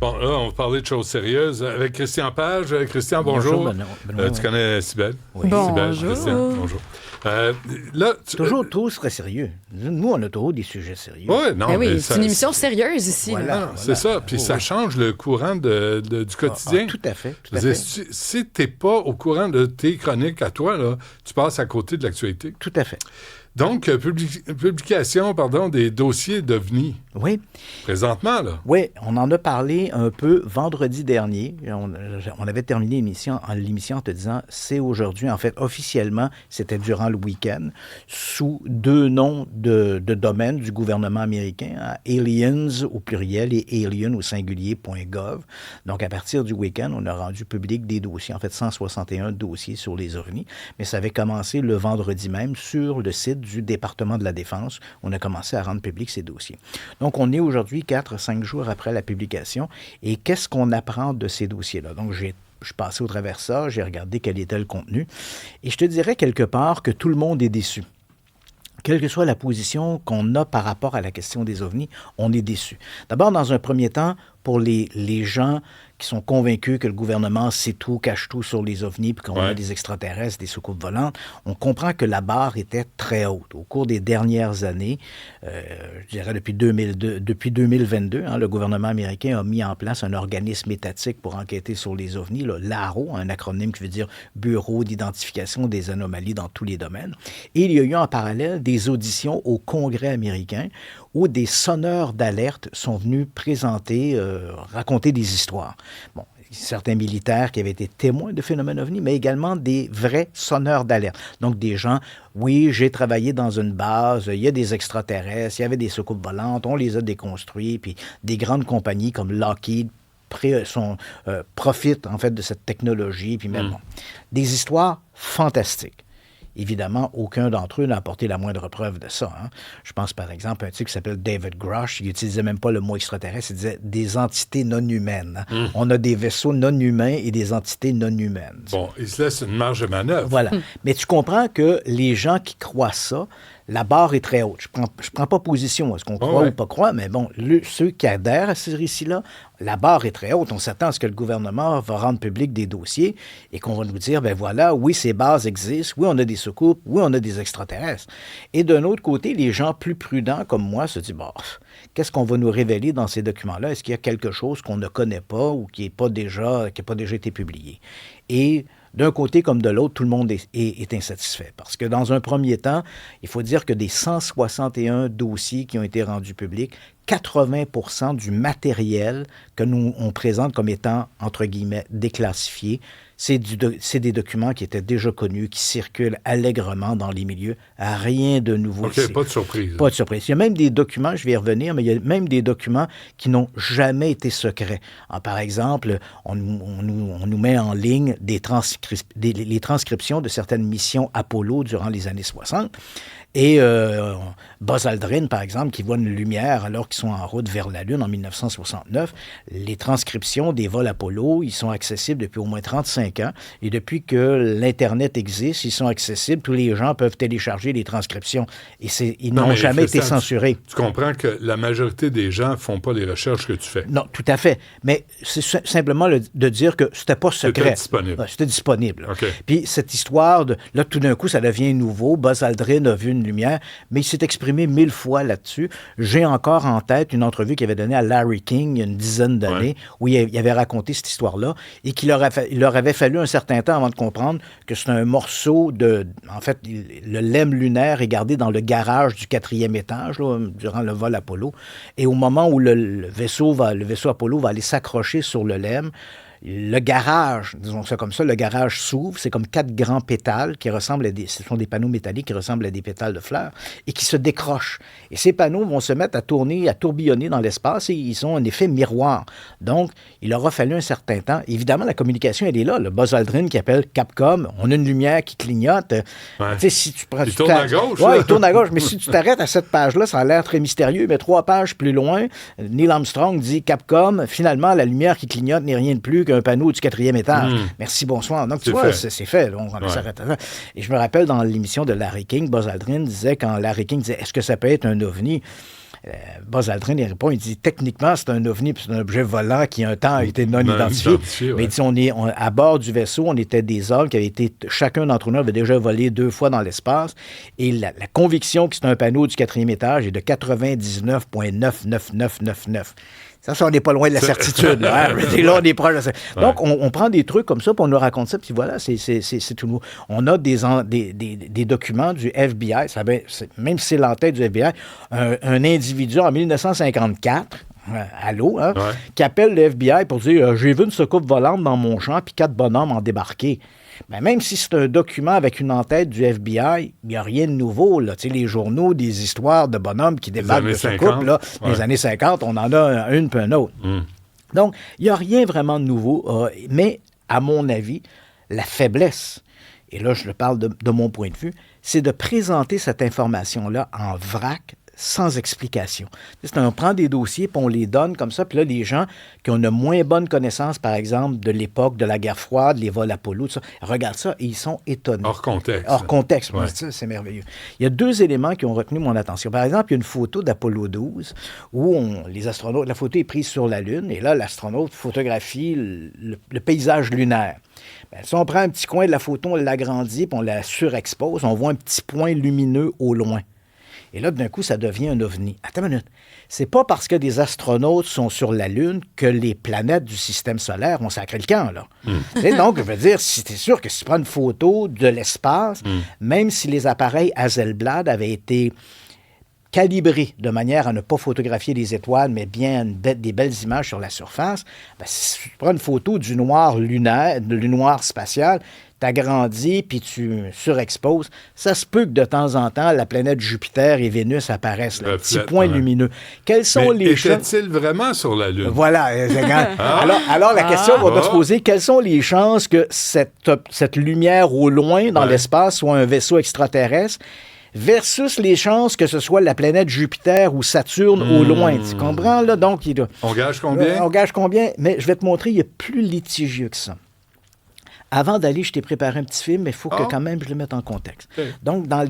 Bon, là, on va parler de choses sérieuses avec Christian Page. Christian, bonjour. Benoît, tu connais Cybèle? Oui. Cybèle, Bonjour. Christian, bonjour. Toujours tous très sérieux. Nous, on a toujours des sujets sérieux. Ouais, non, Ben oui, mais c'est une émission sérieuse ici. Voilà. là. C'est ça. Puis ça change le courant du quotidien. Tout à fait. Tout à Je veux fait. dire, si tu n'es pas au courant de tes chroniques à toi, là, tu passes à côté de l'actualité. Tout à fait. Donc, publication des dossiers d'OVNI. Oui. Présentement, là. Oui, on en a parlé un peu vendredi dernier. On avait terminé l'émission en te disant c'est aujourd'hui. En fait, officiellement, c'était durant le week-end, sous 2 noms de domaine du gouvernement américain, hein, Aliens au pluriel et Alien au singulier.gov. Donc, à partir du week-end, on a rendu public des dossiers, en fait 161 dossiers sur les ovnis, mais ça avait commencé le vendredi même sur le site du département de la Défense. On a commencé à rendre public ces dossiers. Donc, on est aujourd'hui 4-5 jours après la publication. Et qu'est-ce qu'on apprend de ces dossiers-là? Donc, je suis passé au travers de ça, j'ai regardé quel était le contenu. Et je te dirais quelque part que tout le monde est déçu. Quelle que soit la position qu'on a par rapport à la question des ovnis, on est déçu. D'abord, dans un premier temps, pour les gens qui sont convaincus que le gouvernement sait tout, cache tout sur les ovnis, puis qu'on a des extraterrestres, des soucoupes volantes, on comprend que la barre était très haute. Au cours des dernières années, je dirais depuis 2022, hein, le gouvernement américain a mis en place un organisme étatique pour enquêter sur les ovnis, là, l'AARO, un acronyme qui veut dire Bureau d'identification des anomalies dans tous les domaines. Et il y a eu en parallèle des auditions au Congrès américain où des sonneurs d'alerte sont venus présenter, raconter des histoires. Bon, certains militaires qui avaient été témoins de phénomènes ovnis, mais également des vrais sonneurs d'alerte. Donc, des gens, oui, j'ai travaillé dans une base, il y a des extraterrestres, il y avait des soucoupes volantes, on les a déconstruits, puis des grandes compagnies comme Lockheed profitent, en fait, de cette technologie, puis même, bon, des histoires fantastiques. Évidemment, aucun d'entre eux n'a apporté la moindre preuve de ça. Hein. Je pense par exemple à un type qui s'appelle David Grush. Il n'utilisait même pas le mot extraterrestre, il disait des entités non humaines. On a des vaisseaux non humains et des entités non humaines. Bon, il se laisse une marge de manœuvre. Voilà. Mais tu comprends que les gens qui croient ça, la barre est très haute. Je prends pas position à ce qu'on croit ou pas croit, mais bon, ceux qui adhèrent à ce récit-là, la barre est très haute. On s'attend à ce que le gouvernement va rendre public des dossiers et qu'on va nous dire, ben voilà, oui, ces bases existent, oui, on a des soucoupes, oui, on a des extraterrestres. Et d'un autre côté, les gens plus prudents comme moi se disent, bon, qu'est-ce qu'on va nous révéler dans ces documents-là? Est-ce qu'il y a quelque chose qu'on ne connaît pas ou qui n'a pas déjà été publié? Et d'un côté comme de l'autre, tout le monde est insatisfait. Parce que dans un premier temps, il faut dire que des 161 dossiers qui ont été rendus publics, 80% du matériel que on présente comme étant, entre guillemets, déclassifié, c'est des documents qui étaient déjà connus, qui circulent allègrement dans les milieux. Rien de nouveau ici. OK, pas de surprise. Pas de surprise. Il y a même des documents, je vais y revenir, mais il y a même des documents qui n'ont jamais été secrets. Alors, par exemple, on nous met en ligne les transcriptions de certaines missions Apollo durant les années 60. Et Buzz Aldrin, par exemple, qui voit une lumière alors qu'ils sont en route vers la Lune en 1969, les transcriptions des vols Apollo, ils sont accessibles depuis au moins 35 ans. Et depuis que l'Internet existe, ils sont accessibles. Tous les gens peuvent télécharger les transcriptions. Et ils n'ont jamais été censurés. Tu comprends que la majorité des gens ne font pas les recherches que tu fais. Non, tout à fait. Mais c'est simplement de dire que c'était pas secret. C'était disponible. Ouais, c'était disponible. Okay. Puis cette histoire, là, tout d'un coup, ça devient nouveau. Buzz Aldrin a vu une lumière, mais il s'est exprimé 1000 fois là-dessus. J'ai encore en tête une entrevue qu'il avait donnée à Larry King il y a une dizaine d'années, où il avait raconté cette histoire-là, et qu'il leur avait fallu un certain temps avant de comprendre que c'est un morceau en fait, le lemme lunaire est gardé dans le garage du 4e étage, là, durant le vol Apollo. Et au moment où le vaisseau Apollo va aller s'accrocher sur le lemme, le garage, disons ça comme ça, le garage s'ouvre, c'est comme 4 grands pétales qui ressemblent ce sont des panneaux métalliques qui ressemblent à des pétales de fleurs et qui se décrochent. Et ces panneaux vont se mettre à tourner, à tourbillonner dans l'espace et ils ont un effet miroir. Donc, il aura fallu un certain temps. Évidemment, la communication, elle est là. Le Buzz Aldrin qui appelle Capcom, on a une lumière qui clignote. Ouais. Tu sais, si tu prends... Il tourne à gauche. Oui, il tourne à gauche. Mais si tu t'arrêtes à cette page-là, ça a l'air très mystérieux, mais 3 pages plus loin, Neil Armstrong dit Capcom, finalement, la lumière qui clignote n'est rien de plus qu'un panneau du 4e étage. Merci, bonsoir. Donc, tu vois, c'est fait. Là, on s'arrête à ça. Et je me rappelle dans l'émission de Larry King, Buzz Aldrin disait, quand Larry King disait, est-ce que ça peut être un ovni? Buzz Aldrin, il répond, il dit, techniquement, c'est un ovni, puis c'est un objet volant qui, un temps, a été non identifié. Mais il dit, à bord du vaisseau, on était des hommes qui avaient été, chacun d'entre nous avait déjà volé 2 fois dans l'espace, et la conviction que c'est un panneau du 4e étage est de 99,99999. Ça, on n'est pas loin de la certitude. Là, hein? Là, on est proche de ça. Donc, on prend des trucs comme ça, puis on nous raconte ça, puis voilà, c'est tout nouveau. On a des documents du FBI, même si c'est l'entête du FBI, un individu en 1954, allô, hein, qui appelle le FBI pour dire « J'ai vu une soucoupe volante dans mon champ, puis 4 bonhommes ont débarqué. » Ben, même si c'est un document avec une entête du FBI, il n'y a rien de nouveau. Là. Tu sais, les journaux, des histoires de bonhommes qui débarquent de soucoupe, là, les années 50, on en a une puis un autre. Donc, il n'y a rien vraiment de nouveau. Mais, à mon avis, la faiblesse, et là, je le parle de mon point de vue, c'est de présenter cette information-là en vrac, sans explication. On prend des dossiers, puis on les donne comme ça, puis là, les gens qui ont une moins bonne connaissance, par exemple, de l'époque de la guerre froide, les vols Apollo, tout ça, regardent ça et ils sont étonnés. Hors contexte. Hors contexte, c'est merveilleux. Il y a 2 éléments qui ont retenu mon attention. Par exemple, il y a une photo d'Apollo 12 où les astronautes, la photo est prise sur la Lune, et là, l'astronaute photographie le paysage lunaire. Bien, si on prend un petit coin de la photo, on l'agrandit, puis on la surexpose, on voit un petit point lumineux au loin. Et là, d'un coup, ça devient un ovni. Attends une minute. C'est pas parce que des astronautes sont sur la Lune que les planètes du système solaire ont sacré le camp, là. Donc, je veux dire, c'est sûr que si tu prends une photo de l'espace, même si les appareils Hasselblad avaient été calibrés de manière à ne pas photographier les étoiles, mais bien des belles images sur la surface, bien, si tu prends une photo du noir lunaire, du noir spatial, t'agrandis puis tu surexposes, ça se peut que de temps en temps, la planète Jupiter et Vénus apparaissent, là, petits points lumineux. Quels sont les chances... Était-il vraiment sur la Lune? Voilà. Alors, la question qu'on doit se poser, quelles sont les chances que cette lumière au loin dans l'espace soit un vaisseau extraterrestre versus les chances que ce soit la planète Jupiter ou Saturne au loin. Tu comprends, là? Donc, on gage combien? On gage combien? Mais je vais te montrer, il y a plus litigieux que ça. Avant d'aller, je t'ai préparé un petit film, mais il faut que quand même je le mette en contexte. Okay. Donc, dans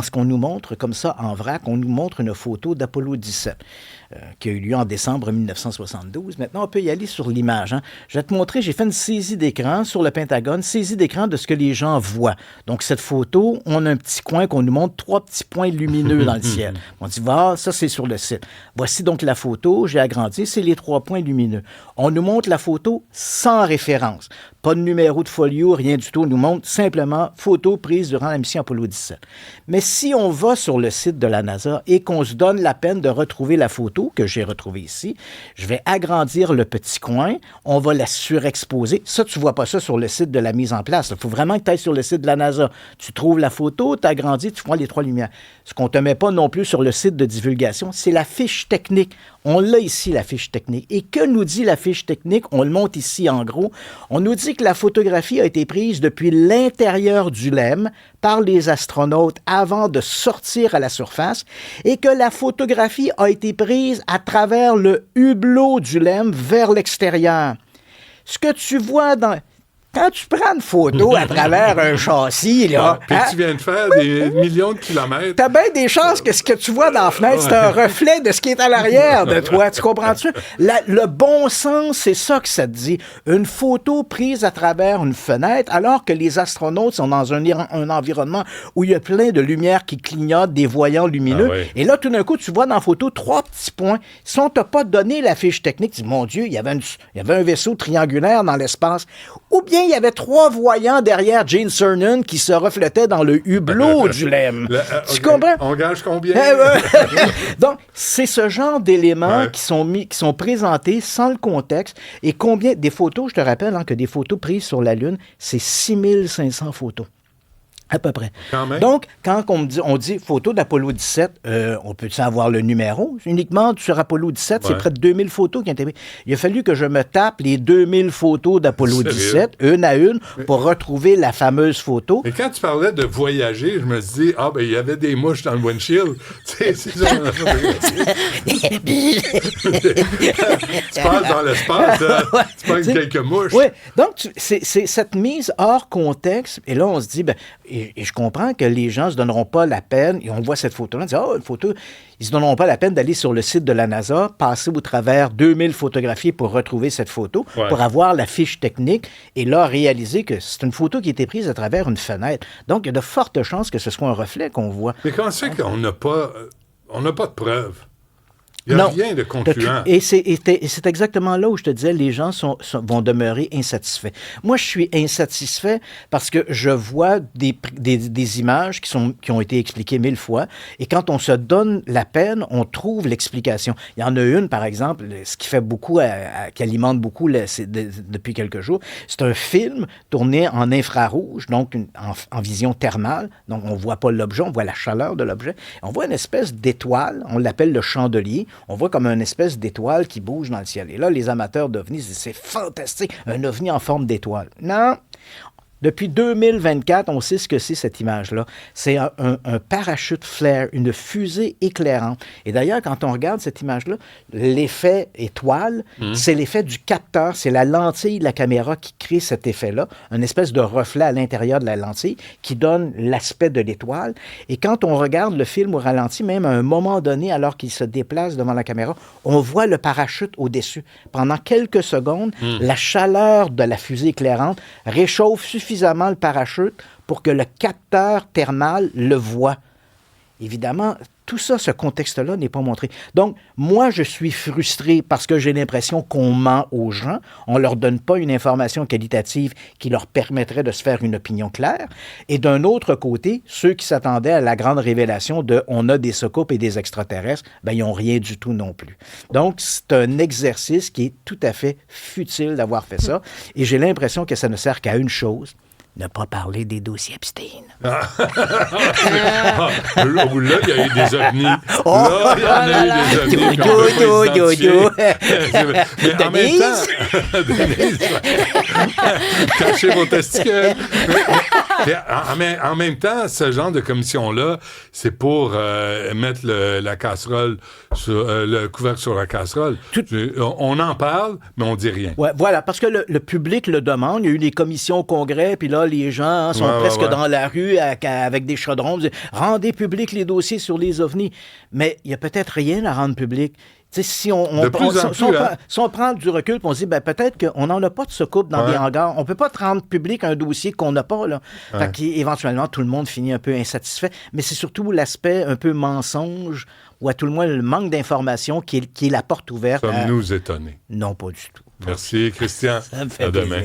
ce qu'on nous montre, comme ça, en vrac, on nous montre une photo d'Apollo 17 qui a eu lieu en décembre 1972. Maintenant, on peut y aller sur l'image. Hein. Je vais te montrer, j'ai fait une saisie d'écran sur le Pentagone, saisie d'écran de ce que les gens voient. Donc, cette photo, on a un petit coin qu'on nous montre 3 petits points lumineux dans le ciel. On dit, ça, c'est sur le site. Voici donc la photo, j'ai agrandi, c'est les 3 points lumineux. On nous montre la photo sans référence. Pas de numéro de folio, rien du tout. On nous montre simplement photo prise durant la mission Apollo 17. Mais si on va sur le site de la NASA et qu'on se donne la peine de retrouver la photo que j'ai retrouvée ici, je vais agrandir le petit coin, on va la surexposer. Ça, tu ne vois pas ça sur le site de la mise en place. Il faut vraiment que tu ailles sur le site de la NASA. Tu trouves la photo, tu agrandis, tu vois les 3 lumières. Ce qu'on ne te met pas non plus sur le site de divulgation, c'est la fiche technique. On l'a ici, la fiche technique. Et que nous dit la fiche technique? On le montre ici en gros. On nous dit que la photographie a été prise depuis l'intérieur du LEM par les astronautes avant de sortir à la surface et que la photographie a été prise à travers le hublot du LEM vers l'extérieur. Ce que tu vois dans... Quand tu prends une photo à travers un châssis, là... Puis tu viens de faire des millions de kilomètres. T'as bien des chances que ce que tu vois dans la fenêtre, c'est un reflet de ce qui est à l'arrière de toi. Tu comprends-tu? Le bon sens, c'est ça que ça te dit. Une photo prise à travers une fenêtre, alors que les astronautes sont dans un environnement où il y a plein de lumière qui clignote, des voyants lumineux. Ah oui. Et là, tout d'un coup, tu vois dans la photo 3 petits points. Si on t'a pas donné la fiche technique, tu dis, mon Dieu, il y avait un vaisseau triangulaire dans l'espace. Ou bien il y avait 3 voyants derrière Gene Cernan qui se reflétaient dans le hublot du LEM. Tu comprends? On gage combien? Donc, c'est ce genre d'éléments qui sont présentés sans le contexte. Et combien des photos, je te rappelle que des photos prises sur la Lune, c'est 6500 photos. À peu près. Donc, quand on dit photo d'Apollo 17, on peut-tu avoir le numéro? Uniquement sur Apollo 17, c'est près de 2000 photos qui ont été prises. Il a fallu que je me tape les 2000 photos d'Apollo 17, une à une, pour retrouver la fameuse photo. Et quand tu parlais de voyager, je me suis dit, il y avait des mouches dans le windshield. C'est ça. Tu parles dans l'espace, tu parles de quelques mouches. Oui, donc c'est cette mise hors contexte, et là, on se dit, et je comprends que les gens ne se donneront pas la peine, et on voit cette photo-là, on dit, une photo, ils ne se donneront pas la peine d'aller sur le site de la NASA, passer au travers 2000 photographies pour retrouver cette photo, pour avoir la fiche technique, et là, réaliser que c'est une photo qui a été prise à travers une fenêtre. Donc, il y a de fortes chances que ce soit un reflet qu'on voit. Mais comment c'est qu'on n'a pas de preuves? Il n'y a rien de concluant. Et c'est exactement là où je te disais, les gens vont demeurer insatisfaits. Moi, je suis insatisfait parce que je vois des images qui ont été expliquées 1000 fois, et quand on se donne la peine, on trouve l'explication. Il y en a une, par exemple, ce qui fait beaucoup, qui alimente beaucoup depuis quelques jours, c'est un film tourné en infrarouge, donc en vision thermale, donc on ne voit pas l'objet, on voit la chaleur de l'objet. On voit une espèce d'étoile, on l'appelle le chandelier. On voit comme une espèce d'étoile qui bouge dans le ciel. Et là, les amateurs d'ovnis disent, c'est fantastique, un ovni en forme d'étoile. Non! Depuis 2024, on sait ce que c'est cette image-là. C'est un parachute flare, une fusée éclairante. Et d'ailleurs, quand on regarde cette image-là, l'effet étoile, c'est l'effet du capteur, c'est la lentille de la caméra qui crée cet effet-là, une espèce de reflet à l'intérieur de la lentille qui donne l'aspect de l'étoile. Et quand on regarde le film au ralenti, même à un moment donné, alors qu'il se déplace devant la caméra, on voit le parachute au-dessus. Pendant quelques secondes, la chaleur de la fusée éclairante réchauffe suffisamment le parachute pour que le capteur thermal le voit. Évidemment, tout ça, ce contexte-là n'est pas montré. Donc, moi, je suis frustré parce que j'ai l'impression qu'on ment aux gens. On ne leur donne pas une information qualitative qui leur permettrait de se faire une opinion claire. Et d'un autre côté, ceux qui s'attendaient à la grande révélation de « on a des soucoupes et des extraterrestres », ben, ils n'ont rien du tout non plus. Donc, c'est un exercice qui est tout à fait futile d'avoir fait ça. Et j'ai l'impression que ça ne sert qu'à une chose, ne pas parler des dossiers Epstein. Là, il y a eu des ovnis. Là, il y en a eu des ovnis. Mais en même temps... Denise, cachez vos testicules. En même temps, ce genre de commission-là, c'est pour mettre la casserole, le couvercle sur la casserole. On en parle, mais on dit rien. Ouais, voilà, parce que le public le demande. Il y a eu des commissions au Congrès, puis là, les gens sont presque dans la rue avec des chaudrons. Rendez public les dossiers sur les ovnis. Mais il n'y a peut-être rien à rendre public. Si on prend du recul et on se dit, peut-être qu'on n'en a pas de soucoupe dans des hangars. On ne peut pas te rendre public un dossier qu'on n'a pas. Là. Fait qu'éventuellement, tout le monde finit un peu insatisfait. Mais c'est surtout l'aspect un peu mensonge, ou à tout le moins le manque d'information qui est la porte ouverte. Sommes-nous étonnés? Non, pas du tout. Merci, Christian. Ça me fait à demain. plaisir.